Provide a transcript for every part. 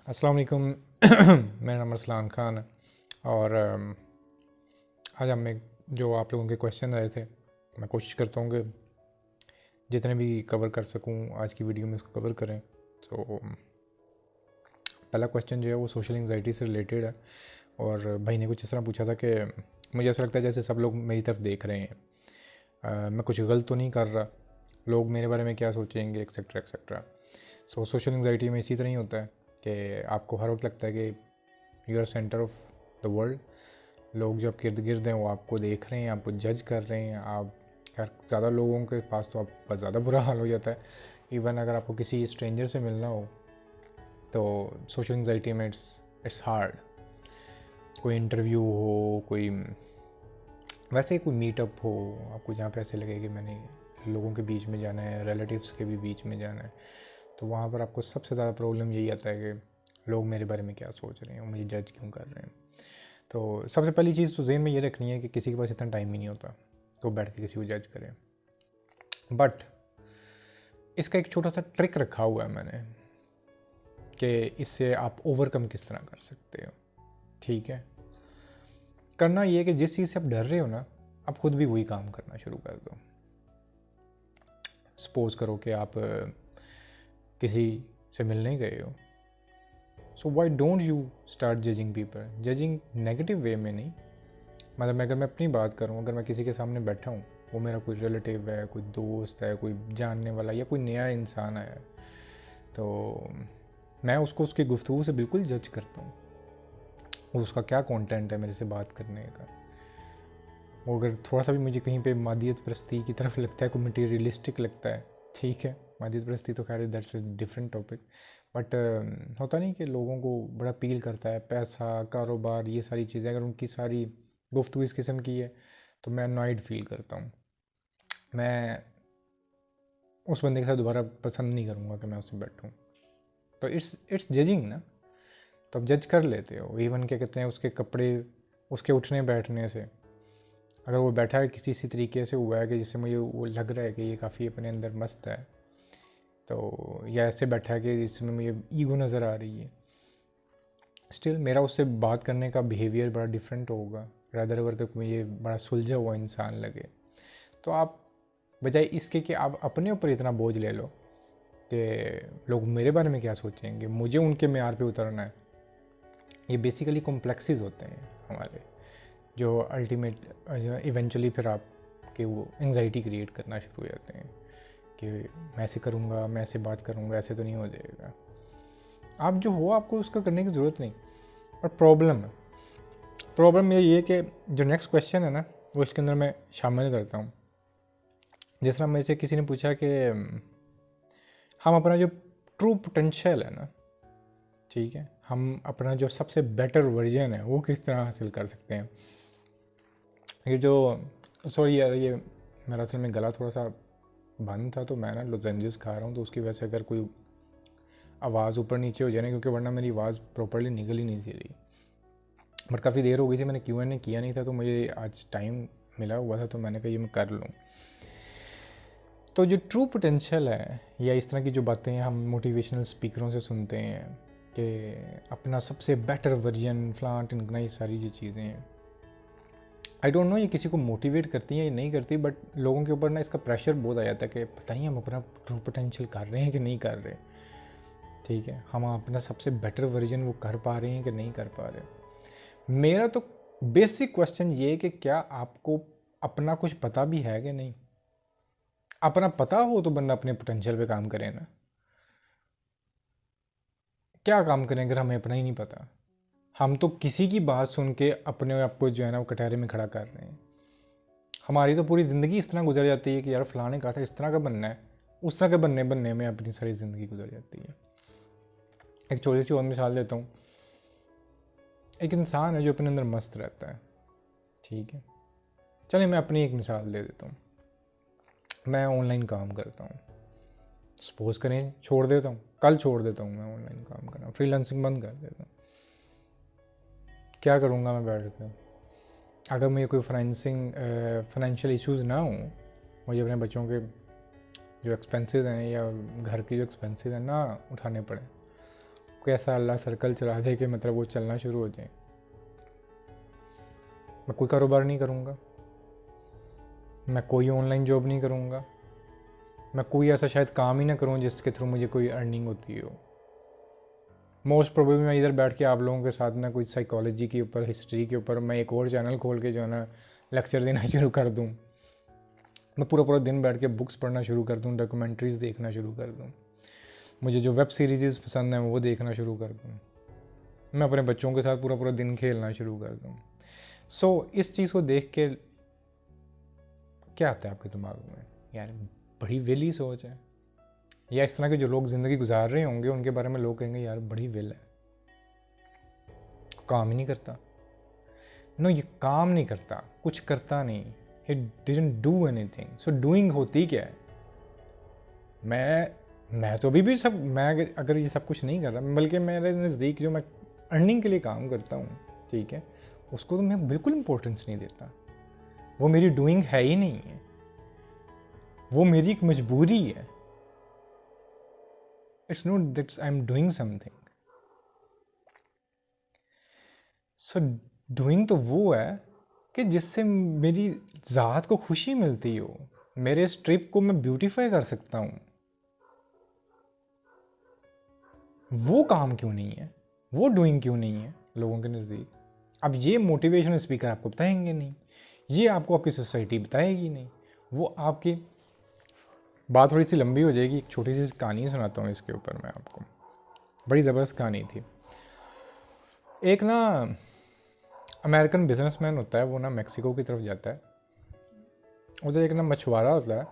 अस्सलाम वालेकुम। मेरा नाम अरसलान ख़ान है और आज हमें जो आप लोगों के क्वेश्चन रहे थे, मैं कोशिश करता हूँ कि जितने भी कवर कर सकूँ आज की वीडियो में उसको कवर करें। तो पहला क्वेश्चन जो है वो सोशल एंग्जाइटी से रिलेटेड है और भाई ने कुछ इस तरह पूछा था कि मुझे ऐसा लगता है जैसे सब लोग मेरी तरफ देख रहे हैं, मैं कुछ गलत तो नहीं कर रहा, लोग मेरे बारे में क्या सोचेंगे, एक्सेट्रा एक्सेट्रा। सो सोशल एंग्जाइटी में इसी तरह ही होता है कि आपको हर वक्त लगता है कि you are centre of the world. लोग जो आपके इर्द गिर्द हैं वो आपको देख रहे हैं, आपको जज कर रहे हैं। आप खैर ज़्यादा लोगों के पास तो आपका ज़्यादा बुरा हाल हो जाता है। इवन अगर आपको किसी स्ट्रेंजर से मिलना हो तो सोशल एंग्जाइटी में इट्स हार्ड। कोई इंटरव्यू हो, कोई वैसे ही कोई मीटअप हो, आपको जहाँ पे ऐसे लगे कि मैंने लोगों के बीच में जाना है, रिलेटिव्स के भी बीच में जाना है, तो वहाँ पर आपको सबसे ज़्यादा प्रॉब्लम यही आता है कि लोग मेरे बारे में क्या सोच रहे हैं और मुझे जज क्यों कर रहे हैं। तो सबसे पहली चीज़ तो ज़हन में ये रखनी है कि किसी के पास इतना टाइम ही नहीं होता तो बैठ के किसी को जज करें। बट इसका एक छोटा सा ट्रिक रखा हुआ है मैंने कि इससे आप ओवरकम किस तरह कर सकते हो। ठीक है, करना ये है कि जिस चीज़ से आप डर रहे हो ना, आप खुद भी वही काम करना शुरू कर दो। सपोज करो कि आप किसी से मिलने गए हो, so why don't you start judging people. Judging negative way में नहीं, मतलब अगर मैं अपनी बात करूँ, अगर मैं किसी के सामने बैठा हूँ, वो मेरा कोई रिलेटिव है, कोई दोस्त है, कोई जानने वाला या कोई नया इंसान है, तो मैं उसको उसकी गुफ्तगू से बिल्कुल जज करता हूँ। उसका क्या कंटेंट है मेरे से बात करने का। वो अगर थोड़ा सा भी मुझे कहीं पे मादियत परस्ती की तरफ लगता है, कोई मटीरियलिस्टिक लगता है, ठीक है, मादियत परस्ती तो खैर that's a different topic. But होता नहीं कि लोगों को बड़ा अपील करता है पैसा, कारोबार, ये सारी चीज़ें, अगर उनकी सारी गुफ्तगू इस किस्म की है तो मैं अनॉयड फील करता हूँ। मैं उस बंदे के साथ दोबारा पसंद नहीं करूँगा कि मैं उससे बैठूँ। तो इट्स जजिंग ना, तो आप जज कर लेते हो। इवन क्या कहते हैं, उसके कपड़े, उसके उठने बैठने से, अगर वो बैठा है किसी इसी तरीके से हुआ है कि जिससे मुझे वो लग रहा है कि ये काफ़ी अपने अंदर मस्त है, तो या ऐसे बैठा है कि जिसमें मुझे ईगो नज़र आ रही है, स्टिल मेरा उससे बात करने का बिहेवियर बड़ा डिफरेंट होगा रदर अगर मुझे बड़ा सुलझा हुआ इंसान लगे। तो आप बजाय इसके कि आप अपने ऊपर इतना बोझ ले लो कि लोग मेरे बारे में क्या सोचेंगे, मुझे उनके मेयार पे उतरना है, ये बेसिकली कॉम्प्लेक्सेस होते हैं हमारे, जो अल्टीमेट इवेंचुअली फिर आपके वो एंग्जाइटी क्रिएट करना शुरू हो जाते हैं कि मैं ऐसे करूँगा, मैं ऐसे बात करूँगा, ऐसे तो नहीं हो जाएगा। आप जो हो आपको उसका करने की ज़रूरत नहीं। और प्रॉब्लम ये है कि जो नेक्स्ट क्वेश्चन है ना, वो इसके अंदर मैं शामिल करता हूँ। जिस तरह मेरे से किसी ने पूछा कि हम अपना जो ट्रू पोटेंशियल है ना, ठीक है, हम अपना जो सबसे बेटर वर्जन है वो किस तरह हासिल कर सकते हैं। ये जो सॉरी यार, ये मेरा असल में गला थोड़ा सा बंद था, तो मैं ना लोजेंजेस खा रहा हूँ, तो उसकी वजह से अगर कोई आवाज़ ऊपर नीचे हो जाए, क्योंकि वरना मेरी आवाज़ प्रॉपरली निकल ही नहीं थी रही। बट काफ़ी देर हो गई थी, मैंने Q&A किया नहीं था, तो मुझे आज टाइम मिला हुआ था, तो मैंने कहा ये मैं कर लूँ। तो जो ट्रू पोटेंशियल है, या इस तरह की जो बातें हम मोटिवेशनल स्पीकरों से सुनते हैं कि अपना सबसे बेटर वर्जन फ्लांट इनकना, ये सारी जो चीज़ें हैं, आई डोंट नो ये किसी को मोटिवेट करती हैं या नहीं करती, बट लोगों के ऊपर ना इसका प्रेशर बहुत आ जाता है कि पता नहीं हम अपना ट्रू पोटेंशियल कर रहे हैं कि नहीं कर रहे। ठीक है, हम अपना सबसे बेटर वर्जन वो कर पा रहे हैं कि नहीं कर पा रहे। मेरा तो बेसिक क्वेश्चन ये है कि क्या आपको अपना कुछ पता भी है कि नहीं। अपना पता हो तो बंदा अपने पोटेंशियल पे काम करे ना। क्या काम करें अगर हमें अपना ही नहीं पता। हम तो किसी की बात सुन के अपने आप को जो है ना वो कटहरे में खड़ा कर रहे हैं। हमारी तो पूरी ज़िंदगी इस तरह गुजर जाती है कि यार फलाने कहा था इस तरह का बनना है, उस तरह के बनने बनने में अपनी सारी ज़िंदगी गुजर जाती है। एक छोटी सी और मिसाल देता हूँ। एक इंसान है जो अपने अंदर मस्त रहता है, ठीक है, चलिए मैं अपनी एक मिसाल दे देता हूँ। मैं ऑनलाइन काम करता हूँ, सपोज करें छोड़ देता हूँ, कल छोड़ देता हूँ मैं ऑनलाइन काम करना, फ्रीलांसिंग बंद कर देता हूँ। क्या करूँगा मैं बैठ कर, अगर मुझे कोई फाइनेंशियल इश्यूज़ ना हो, मुझे अपने बच्चों के जो एक्सपेंसेस हैं या घर के जो एक्सपेंसेस हैं ना उठाने पड़े, आपको ऐसा अल्लाह सर्कल चला दे कि मतलब वो चलना शुरू हो जाए। मैं कोई कारोबार नहीं करूँगा, मैं कोई ऑनलाइन जॉब नहीं करूँगा, मैं कोई ऐसा शायद काम ही ना करूँ जिसके थ्रू मुझे कोई अर्निंग होती हो। मोस्ट प्रोबेबली मैं इधर बैठ के आप लोगों के साथ ना कोई साइकोलॉजी के ऊपर, हिस्ट्री के ऊपर मैं एक और चैनल खोल के जो है ना लेक्चर देना शुरू कर दूँ। मैं पूरा पूरा दिन बैठ के बुक्स पढ़ना शुरू कर दूँ, डॉक्यूमेंट्रीज़ देखना शुरू कर दूँ, मुझे जो वेब सीरीज़ पसंद है वो देखना शुरू कर दूँ, मैं अपने बच्चों के साथ पूरा पूरा दिन खेलना शुरू कर दूँ। सो इस चीज़ को देख के क्या आता है आपके दिमाग में, यार बड़ी वेली सोच है। या इस तरह के जो लोग ज़िंदगी गुजार रहे होंगे उनके बारे में लोग कहेंगे यार बड़ी वेल है, काम ही नहीं करता। नो, ये काम नहीं करता, कुछ करता नहीं, he didn't do anything। So doing होती क्या है? मैं तो अभी भी सब, मैं अगर ये सब कुछ नहीं कर रहा, बल्कि मेरे नज़दीक जो मैं अर्निंग के लिए काम करता हूँ, ठीक है, उसको तो मैं बिल्कुल इम्पोर्टेंस नहीं देता। वो मेरी डूइंग है ही नहीं है, वो मेरी एक मजबूरी है। It's not that I am doing something. So doing तो वो है कि जिससे मेरी ज़ात को खुशी मिलती हो, मेरे इस ट्रिप को मैं ब्यूटीफाई कर सकता हूँ। वो काम क्यों नहीं है, वो डूइंग क्यों नहीं है लोगों के नज़दीक? अब ये मोटिवेशनल स्पीकर आपको बताएंगे नहीं, ये आपको आपकी सोसाइटी बताएगी नहीं, वो आपकी बात थोड़ी सी लंबी हो जाएगी। एक छोटी सी कहानी सुनाता हूँ इसके ऊपर मैं आपको, बड़ी ज़बरदस्त कहानी थी। एक ना अमेरिकन बिजनेसमैन होता है, वो ना मैक्सिको की तरफ जाता है। उधर एक ना मछुआरा होता है,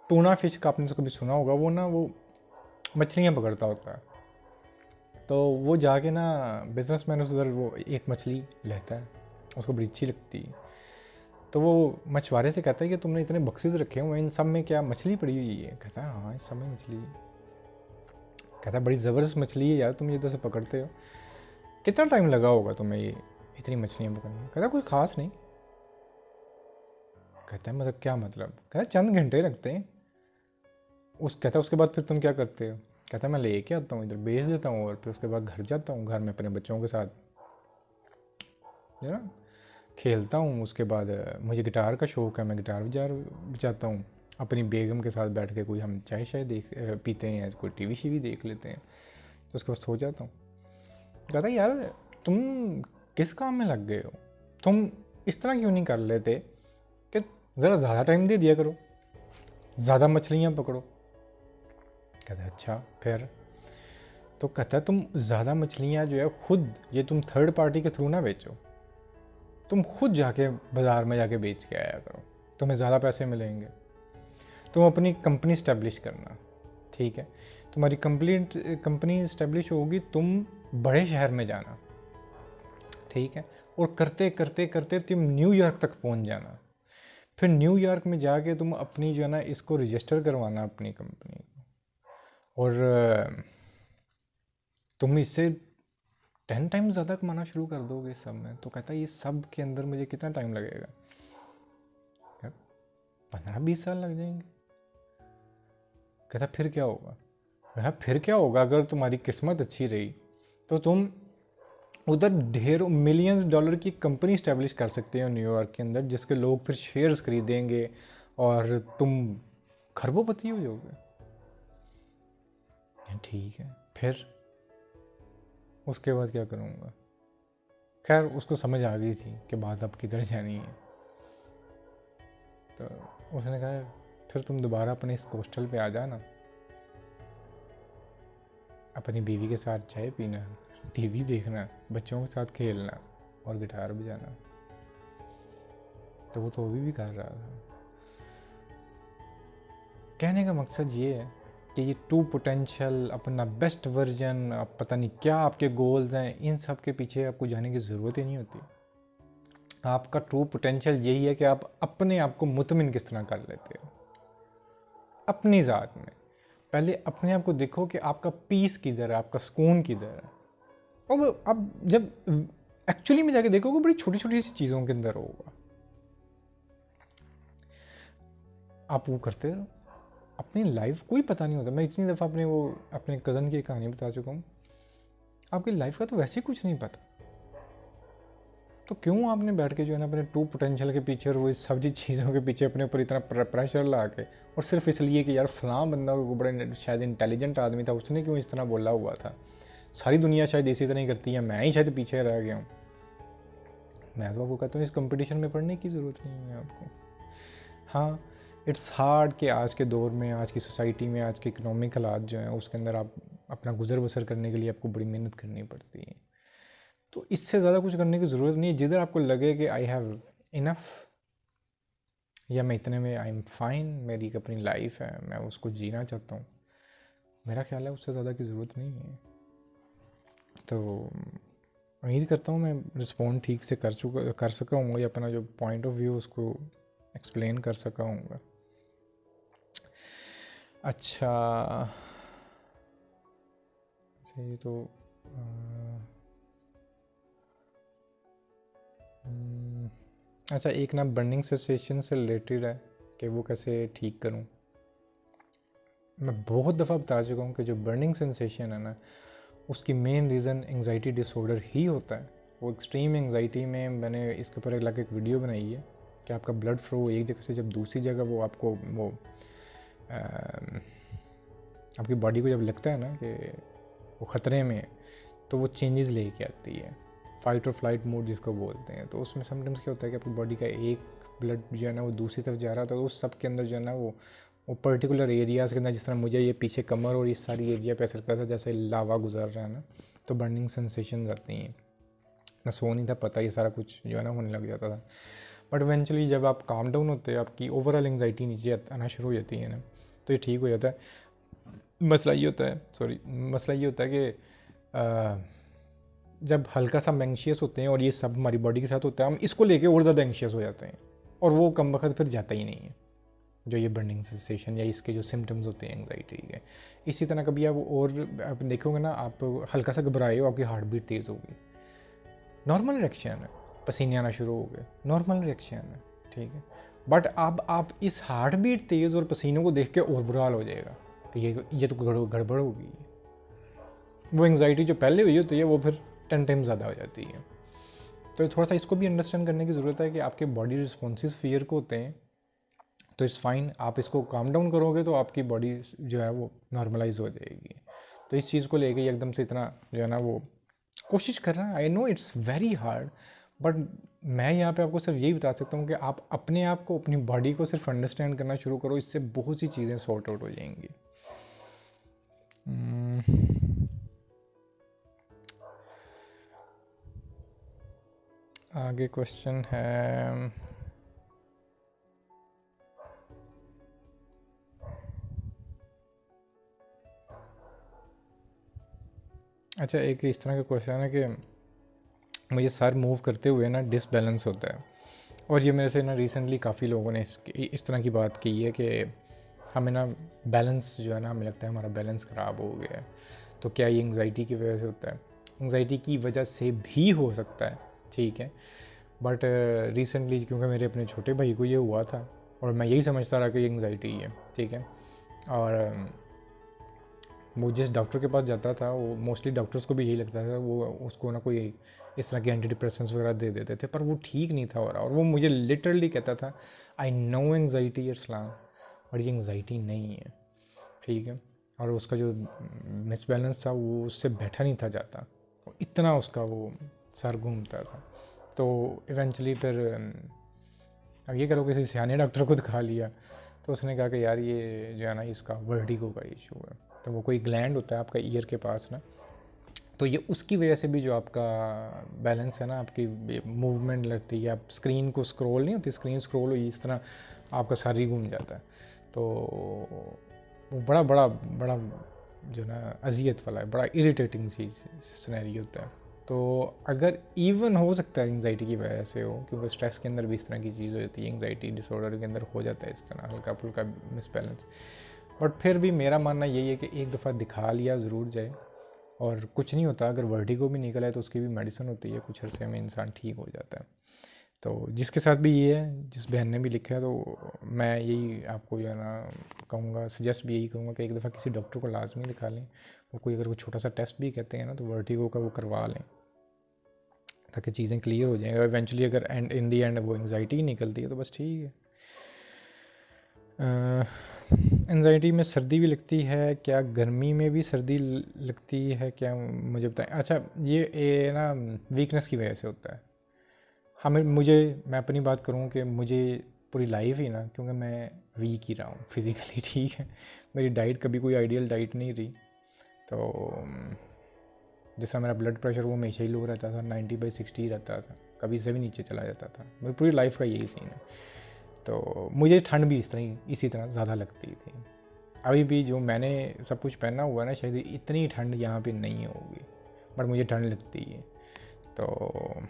टूना फिश का आपने उसको भी सुना होगा, वो ना वो मछलियाँ पकड़ता होता है। तो वो जाके ना बिजनेसमैन उधर वो एक मछली लेता है, उसको बड़ी अच्छी लगती है। तो वो मछुआरे से कहता है कि तुमने इतने बक्सेस रखे हुए हैं, इन सब में क्या मछली पड़ी हुई है? कहता है हाँ, इस सब में मछली है। कहता है बड़ी ज़बरदस्त मछली है यार, तुम ये तो से पकड़ते हो, कितना टाइम लगा होगा तुम्हें ये इतनी मछलियाँ पकड़ने में? कहता है कुछ खास नहीं। कहता है मतलब क्या मतलब? कहता है चंद घंटे लगते हैं। कहता है उसके बाद फिर तुम क्या करते हो? कहता है मैं लेके आता हूँ, इधर बेच देता हूँ और फिर उसके बाद घर जाता हूँ, घर में अपने बच्चों के साथ जो ना खेलता हूँ। उसके बाद मुझे गिटार का शौक़ है, मैं गिटार बजाता हूँ। अपनी बेगम के साथ बैठ के कोई हम चाय पीते हैं, कोई टीवी शीवी देख लेते हैं, तो उसके बाद सो जाता हूँ। कहता यार तुम किस काम में लग गए हो? तुम इस तरह क्यों नहीं कर लेते कि ज़रा ज़्यादा टाइम दे दिया करो, ज़्यादा मछलियाँ पकड़ो? कहता है अच्छा फिर? तो कहता है तुम ज़्यादा मछलियाँ जो है खुद, ये तुम थर्ड पार्टी के थ्रू ना बेचो, तुम खुद जाके बाज़ार में जाके बेच के आया करो, तुम्हें ज़्यादा पैसे मिलेंगे। तुम अपनी कंपनी इस्टेब्लिश करना, ठीक है, तुम्हारी कंपनी इस्टेब्लिश होगी, तुम बड़े शहर में जाना, ठीक है, और करते करते करते तुम न्यूयॉर्क तक पहुंच जाना। फिर न्यूयॉर्क में जाके तुम अपनी जो है ना इसको रजिस्टर करवाना अपनी कंपनी को, और तुम इससे 10 टाइम्स ज़्यादा कमाना शुरू कर दोगे इस सब में। तो कहता है ये सब के अंदर मुझे कितना टाइम लगेगा? 15-20 साल लग जाएंगे। कहता फिर क्या होगा? कहता फिर क्या होगा, अगर तुम्हारी किस्मत अच्छी रही तो तुम उधर ढेरों मिलियंस डॉलर की कंपनी इस्टेब्लिश कर सकते हो न्यूयॉर्क के अंदर, जिसके लोग फिर शेयर्स खरीदेंगे और तुम खरबोपति हो जाओगे। ठीक है, फिर उसके बाद क्या करूँगा? खैर उसको समझ आ गई थी कि बात अब किधर जानी है। तो उसने कहा फिर तुम दोबारा अपने इस हॉस्टल पे आ जाना, अपनी बीवी के साथ चाय पीना, टीवी देखना, बच्चों के साथ खेलना और गिटार बजाना। तो वो तो अभी भी कर रहा था। कहने का मकसद ये है कि ये ट्रू पोटेंशियल, अपना बेस्ट वर्जन, आप पता नहीं क्या आपके गोल्स हैं, इन सब के पीछे आपको जाने की ज़रूरत ही नहीं होती। आपका ट्रू पोटेंशियल यही है कि आप अपने आप को मुतमिन किस तरह कर लेते हो अपनी ज़ात में। पहले अपने आप को देखो कि आपका पीस किधर है, आपका सुकून किधर है। और अब जब एक्चुअली में जाके देखोगे बड़ी छोटी छोटी सी चीज़ों के अंदर होगा। आप वो करते रहो, अपनी लाइफ कोई पता नहीं होता। मैं इतनी दफ़ा अपने कज़न की कहानी बता चुका हूँ, आपकी लाइफ का तो वैसे ही कुछ नहीं पता, तो क्यों आपने बैठ के जो है ना अपने ट्रू पोटेंशियल के पीछे और वो सब चीज़ों के पीछे अपने ऊपर इतना प्रेशर ला के, और सिर्फ इसलिए कि यार फ़लाँ बंदा वो बड़ा शायद इंटेलिजेंट आदमी था, उसने क्यों इस तरह बोला हुआ था, सारी दुनिया शायद इसी तरह ही करती है, मैं ही शायद पीछे रह गया हूँ। मैं तो आपको कहता हूँ इस कंपटीशन में पढ़ने की ज़रूरत नहीं है आपको। हाँ, इट्स हार्ड कि आज के दौर में, आज की सोसाइटी में, आज के इकोनॉमिक हालात जो हैं उसके अंदर आप अपना गुजर बसर करने के लिए आपको बड़ी मेहनत करनी पड़ती है। तो इससे ज़्यादा कुछ करने की ज़रूरत नहीं है। जिधर आपको लगे कि आई हैव इनफ, या मैं इतने में आई एम फाइन, मेरी एक अपनी लाइफ है, मैं उसको जीना चाहता हूँ, मेरा ख्याल है उससे ज़्यादा की ज़रूरत नहीं है। तो उम्मीद करता हूँ मैं रिस्पॉन्ड ठीक से कर सका हूँगा, या अपना जो पॉइंट ऑफ व्यू उसको एक्सप्लेन कर सका हूँगा। अच्छा, ये तो अच्छा, एक ना बर्निंग सेंसेशन से रिलेटेड है कि वो कैसे ठीक करूं। मैं बहुत दफ़ा बता चुका हूं कि जो बर्निंग सेंसेशन है ना, उसकी मेन रीज़न एंग्जाइटी डिसऑर्डर ही होता है। वो एक्सट्रीम एंग्जाइटी में मैंने इसके ऊपर अलग एक वीडियो बनाई है कि आपका ब्लड फ्लो एक जगह से जब दूसरी जगह वो आपको वो आपकी बॉडी को जब लगता है ना कि वो ख़तरे में है, तो वो चेंजेस लेके आती है, फाइट और फ्लाइट मोड जिसको बोलते हैं। तो उसमें समटाइम्स क्या होता है कि आपकी बॉडी का एक ब्लड जो है ना वो दूसरी तरफ जा रहा था, तो उस सब के अंदर जो है ना वो पर्टिकुलर एरियाज़ के अंदर, जिस तरह मुझे ये पीछे कमर और इस सारी एरिया पे ऐसा लगता था जैसे लावा गुजर रहा है ना, तो बर्निंग सेंसेशन आती हैं। मैं सो नहीं था, पता ही सारा कुछ जो है ना होने लग जाता था। बट इवेंचुअली जब आप काम डाउन होते हैं, आपकी ओवरऑल एंग्जाइटी नीचे आना शुरू हो जाती है ना, तो ये ठीक हो जाता है। मसला ये होता है कि जब हल्का सा हम एंग्शियस होते हैं और ये सब हमारी बॉडी के साथ होता है, हम इसको लेके और ज़्यादा एंग्शियस हो जाते हैं, और वो कम वक्त फिर जाता ही नहीं है, जो ये बर्निंग सेंसेशन या इसके जो सिम्टम्स होते हैं एंग्जाइटी के। इसी तरह कभी आप देखोगे ना, आप हल्का सा घबराए हो, आपकी हार्ट बीट तेज़ होगी, नॉर्मल रिएक्शन है, पसीने आना शुरू हो गए, नॉर्मल रिएक्शन है, ठीक है। बट अब आप इस हार्ट बीट तेज़ और पसीनों को देख के और बुरा हाल हो जाएगा कि ये तो गड़बड़ होगी। वो एंग्जाइटी जो पहले हुई होती है वो फिर 10 टाइम ज़्यादा हो जाती है। तो थोड़ा सा इसको भी अंडरस्टैंड करने की ज़रूरत है कि आपके बॉडी रिस्पॉन्सेस फियर को होते हैं, तो इट्स फाइन। आप इसको काम डाउन करोगे तो आपकी बॉडी जो है वो नॉर्मलाइज हो जाएगी। तो इस चीज़ को लेके एकदम से इतना जो है ना वो कोशिश कर रहा है, I know it's very hard, but मैं यहाँ पे आपको सिर्फ यही बता सकता हूँ कि आप अपने आप को, अपनी बॉडी को सिर्फ अंडरस्टैंड करना शुरू करो, इससे बहुत सी चीज़ें सॉर्ट आउट हो जाएंगी। आगे क्वेश्चन है, अच्छा एक इस तरह का क्वेश्चन है कि मुझे सर मूव करते हुए ना डिसबैलेंस होता है, और ये मेरे से ना रिसेंटली काफ़ी लोगों ने इस तरह की बात की है कि हमें ना बैलेंस जो है ना, हमें लगता है हमारा बैलेंस ख़राब हो गया है। तो क्या ये एंग्जाइटी की वजह से होता है? एंग्जाइटी की वजह से भी हो सकता है, ठीक है, बट रिसेंटली क्योंकि मेरे अपने छोटे भाई को ये हुआ था और मैं यही समझता रहा कि ये एंग्जाइटी है, ठीक है, और वो जिस डॉक्टर के पास जाता था, वो मोस्टली डॉक्टर्स को भी यही लगता था, वो उसको ना कोई इस तरह के एंटी डिप्रेसेंट्स वगैरह दे देते थे, पर वो ठीक नहीं था हो रहा। और वो मुझे लिटरली कहता था, आई नो एंग्जाइटी इस्लाम, और ये एंग्जाइटी नहीं है, ठीक है। और उसका जो मिसबैलेंस था वो उससे बैठा नहीं था जाता, इतना उसका वो सर घूमता था। तो इवेंचुअली फिर अब ये करो किसी सियाने डॉक्टर को दिखा लिया, तो उसने कहा कि यार ये जो है ना इसका वर्टिगो का इशू है। तो वो कोई ग्लैंड होता है आपका ईयर के पास ना, तो ये उसकी वजह से भी जो आपका बैलेंस है ना, आपकी मूवमेंट लगती है, आप स्क्रीन को स्क्रॉल नहीं होती, स्क्रीन स्क्रॉल हुई इस तरह आपका सर ही घूम जाता है। तो वो बड़ा बड़ा बड़ा जो ना अजियत वाला है, बड़ा इरिटेटिंग चीज़ सिनेरियो होता है। तो अगर इवन हो सकता है एंग्जाइटी की वजह से हो, क्योंकि स्ट्रेस के अंदर भी इस तरह की चीज़ हो जाती है, एंग्जाइटी डिसऑर्डर के अंदर हो जाता है इस तरह हल्का फुल्का मिसबैलेंस। बट फिर भी मेरा मानना यही है कि एक दफ़ा दिखा लिया ज़रूर जाए, और कुछ नहीं होता। अगर वर्टिगो भी निकला है तो उसकी भी मेडिसिन होती है, कुछ अरसे में इंसान ठीक हो जाता है। तो जिसके साथ भी ये है, जिस बहन ने भी लिखा है, तो मैं यही आपको जो है ना कहूँगा, सजेस्ट भी यही करूँगा कि एक दफ़ा किसी डॉक्टर को लाजमी दिखा लें। वो कोई अगर वो छोटा सा टेस्ट भी कहते हैं ना, तो वर्टिगो का वो करवा लें, ताकि चीज़ें क्लियर हो जाएँ। इवेंचुअली अगर इन दी एंड वो एंग्जाइटी ही निकलती है तो बस ठीक है। एंजाइटी में सर्दी भी लगती है क्या? गर्मी में भी सर्दी लगती है क्या, मुझे बताएं। अच्छा, ये ना वीकनेस की वजह से होता है। मैं अपनी बात करूँ कि मुझे पूरी लाइफ ही ना, क्योंकि मैं वीक ही रहा हूँ फिज़िकली, ठीक है। मेरी डाइट कभी कोई आइडियल डाइट नहीं रही। तो जैसा मेरा ब्लड प्रेशर वो हमेशा ही लो रहता था, 90/60 ही रहता था, कभी से भी नीचे चला जाता था। मेरी पूरी लाइफ का यही सीन है। तो मुझे ठंड भी इसी तरह ज़्यादा लगती थी। अभी भी जो मैंने सब कुछ पहना हुआ है ना, शायद इतनी ठंड यहाँ पे नहीं होगी, बट मुझे ठंड लगती है। तो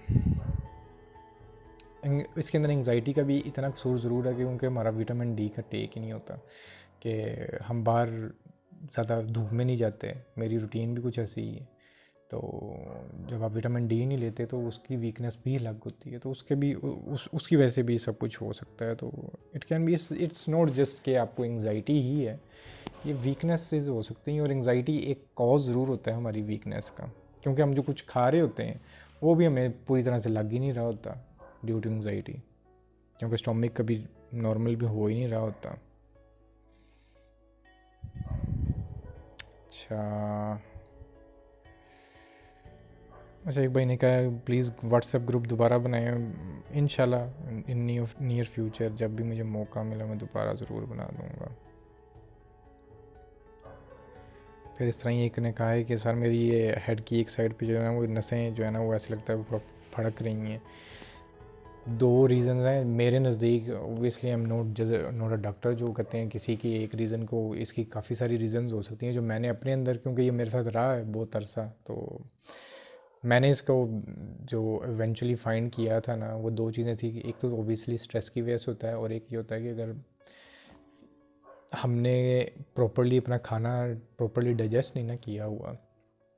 इसके अंदर एंग्जाइटी का भी इतना कसूर ज़रूर है कि क्योंकि हमारा विटामिन डी का टेक ही नहीं होता, कि हम बाहर ज़्यादा धूप में नहीं जाते। मेरी रूटीन भी कुछ ऐसी ही है। तो जब आप विटामिन डी नहीं लेते तो उसकी वीकनेस भी अलग होती है। तो उसके भी उसकी वजह से भी सब कुछ हो सकता है। तो it can be, it's not just कि आपको एंग्जाइटी ही है, ये वीकनेसेस हो सकती हैं। और एंग्जाइटी एक कॉज ज़रूर होता है हमारी वीकनेस का, क्योंकि हम जो कुछ खा रहे होते हैं वो भी हमें पूरी तरह से लग ही नहीं रहा होता ड्यू टू एंग्जाइटी, क्योंकि स्टोमिक कभी नॉर्मल भी हो ही नहीं रहा होता। अच्छा, एक भाई ने कहा प्लीज़ व्हाट्सएप ग्रुप दोबारा बनाएं। इंशाल्लाह इन नियर फ्यूचर जब भी मुझे मौका मिला मैं दोबारा ज़रूर बना दूँगा। फिर इस तरह ही एक ने कहा है कि सर मेरी ये हेड की एक साइड पे जो है ना वो नसें जो है ना वो ऐसे लगता है वो फड़क रही हैं। दो रीज़न हैं मेरे नज़दीक। Obviously I am not a doctor जो कहते हैं किसी की एक रीज़न को, इसकी काफ़ी सारी रीज़न्स हो सकती हैं जो मैंने अपने अंदर, क्योंकि ये मेरे साथ रहा है बहुत अरसा, तो मैंने इसको जो इवेंचुअली फाइंड किया था ना, वो दो चीज़ें थी कि एक तो ओबियसली स्ट्रेस की वजह से होता है, और एक ये होता है कि अगर हमने प्रॉपरली अपना खाना प्रॉपरली डाइजेस्ट नहीं ना किया हुआ।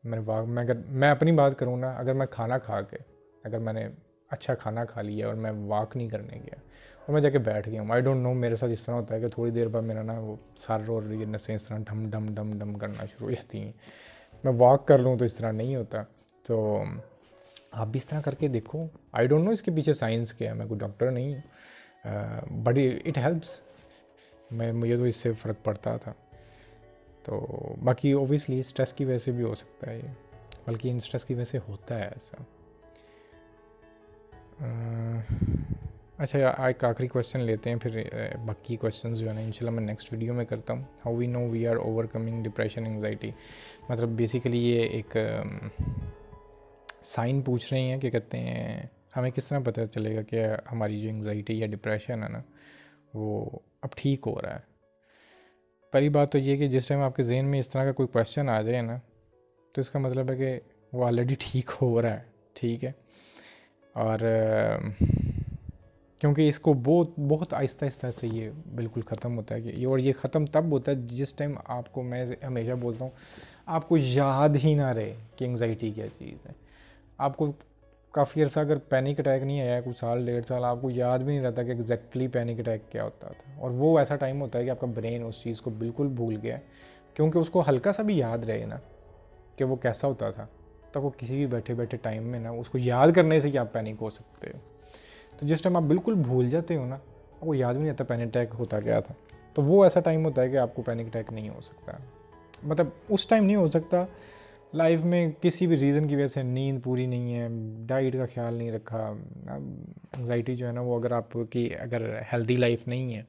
मैं अपनी बात करूँ ना, अगर मैं खाना खा के, अगर मैंने अच्छा खाना खा लिया और मैं वॉक नहीं करने गया और मैं जाके बैठ गया हूँ, आई डोंट नो, मेरे साथ इस तरह होता है कि थोड़ी देर बाद मेरा ना वो सर और ये नसें इस तरह ढम ढम ढम ढम करना शुरू हो जाती हैं। मैं वॉक कर लूँ तो इस तरह नहीं होता। तो आप भी इस तरह करके देखो। आई डोंट नो इसके पीछे साइंस क्या है, मैं कोई डॉक्टर नहीं हूँ, बट इट हेल्प्स। मुझे तो इससे फ़र्क पड़ता था। तो बाकी ओबियसली स्ट्रेस की वजह से भी हो सकता है ये, बल्कि इन स्ट्रेस की वजह से होता है ऐसा। अच्छा, एक आखिरी क्वेश्चन लेते हैं, फिर बाकी क्वेश्चंस जो है ना इंशाल्लाह मैं नेक्स्ट वीडियो में करता हूँ। How we know we are overcoming depression anxiety, मतलब बेसिकली ये एक साइन पूछ रही हैं कि कहते हैं हमें किस तरह पता चलेगा कि हमारी जो एंग्जाइटी या डिप्रेशन है ना वो अब ठीक हो रहा है। पहली बात तो ये कि जिस टाइम आपके जहन में इस तरह का कोई क्वेश्चन आ जाए ना, तो इसका मतलब है कि वो ऑलरेडी ठीक हो रहा है, ठीक है। और क्योंकि इसको बहुत आहिस्ता आहिस्ता से ये बिल्कुल ख़त्म होता है कि और ये ख़त्म तब होता है जिस टाइम आपको, मैं हमेशा बोलता हूँ, आपको याद ही ना रहे कि एंग्जाइटी क्या चीज़ है। आपको काफ़ी अर्सा अगर पैनिक अटैक नहीं आया कुछ साल 1.5 साल, आपको याद भी नहीं रहता कि एग्जैक्टली पैनिक अटैक क्या होता था। और वो ऐसा टाइम होता है कि आपका ब्रेन उस चीज़ को बिल्कुल भूल गया है, क्योंकि उसको हल्का सा भी याद रहे ना कि वो कैसा होता था, तो वो किसी भी बैठे बैठे टाइम में ना उसको याद करने से कि आप पैनिक हो सकते हो। तो जिस टाइम आप बिल्कुल भूल जाते हो ना, आपको याद भी नहीं आता पैनिक अटैक होता क्या था, तो वो ऐसा टाइम होता है कि आपको पैनिक अटैक नहीं हो सकता। मतलब उस टाइम नहीं हो सकता लाइफ में किसी भी रीज़न की वजह से, नींद पूरी नहीं है, डाइट का ख्याल नहीं रखा। एंग्जाइटी जो है ना वो अगर आपकी अगर हेल्दी लाइफ नहीं है,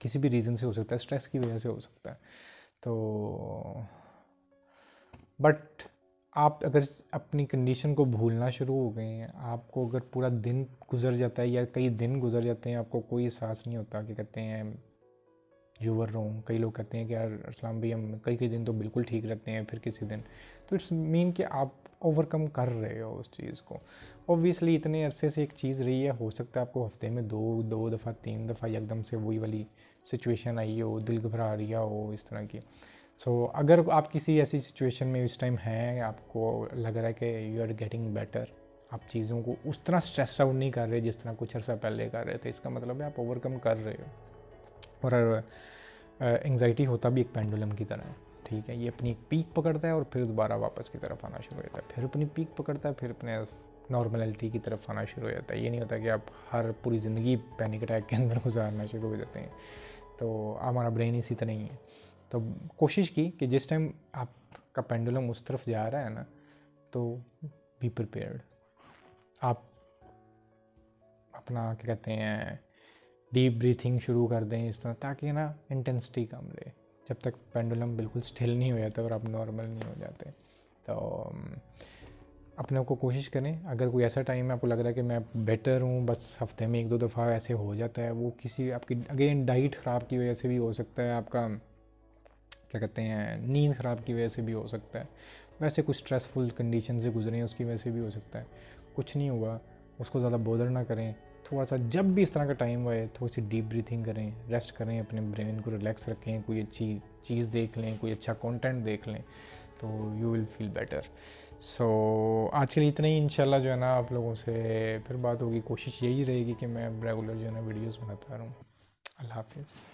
किसी भी रीज़न से हो सकता है, स्ट्रेस की वजह से हो सकता है। तो बट आप अगर अपनी कंडीशन को भूलना शुरू हो गए हैं, आपको अगर पूरा दिन गुजर जाता है या कई दिन गुजर जाते हैं, आपको कोई एहसास नहीं होता कि कहते हैं यू वर रॉन्ग। कई लोग कहते हैं कि यार असलम भाई हम कई दिन तो बिल्कुल ठीक रहते हैं, फिर किसी दिन, तो इट्स मीन कि आप ओवरकम कर रहे हो उस चीज़ को। ओब्वियसली इतने अरसे से एक चीज़ रही है, हो सकता है आपको हफ्ते में दो दफ़ा 3 दफ़ा एकदम से वही वाली सिचुएशन आई हो, दिल घबरा रहा हो इस तरह की। सो अगर आप किसी ऐसी सिचुएशन में इस टाइम हैं, आपको लग रहा है कि यू आर गेटिंग बेटर, आप चीज़ों को उस तरह स्ट्रेस आउट नहीं कर रहे जिस तरह कुछ अर्सा पहले कर रहे थे, इसका मतलब है आप ओवरकम कर रहे हो। और एंग्जाइटी होता भी एक पेंडुलम की तरह है, ठीक है। ये अपनी एक पीक पकड़ता है और फिर दोबारा वापस की तरफ आना शुरू हो जाता है, फिर अपनी पीक पकड़ता है, फिर अपने नॉर्मलिटी की तरफ आना शुरू हो जाता है। ये नहीं होता कि आप हर पूरी ज़िंदगी पैनिक अटैक के अंदर गुजारना शुरू हो जाते हैं। तो हमारा ब्रेन इसी तरह ही है। तो कोशिश की कि जिस टाइम आपका पेंडुलम उस तरफ जा रहा है ना, तो बी प्रिपेयर्ड। आप अपना क्या कहते हैं डीप ब्रीथिंग शुरू कर दें इस तरह, ताकि ना इंटेंसिटी कम रहे, जब तक पेंडुलम बिल्कुल स्टिल नहीं हो जाता और आप नॉर्मल नहीं हो जाते। तो अपने को कोशिश करें, अगर कोई ऐसा टाइम है आपको लग रहा है कि मैं बेटर हूँ, बस हफ्ते में 1-2 दफ़ा ऐसे हो जाता है, वो किसी आपकी अगेन डाइट ख़राब की वजह से भी हो सकता है, आपका क्या कहते हैं नींद ख़राब की वजह से भी हो सकता है, वैसे कुछ स्ट्रेसफुल कंडीशन से गुजरे हैं उसकी वजह से भी हो सकता है। कुछ नहीं हुआ, उसको ज़्यादा बोदर ना करें। थोड़ा सा जब भी इस तरह का टाइम आए थोड़ी सी डीप ब्रीथिंग करें, रेस्ट करें, अपने ब्रेन को रिलैक्स रखें, कोई अच्छी चीज़ देख लें, कोई अच्छा कंटेंट देख लें, तो यू विल फील बेटर। सो आज के लिए इतना ही। इंशाल्लाह जो है ना आप लोगों से फिर बात होगी। कोशिश यही रहेगी कि मैं रेगुलर जो है ना वीडियोज़ बनाता रहूँ। अल्लाह हाफिज़।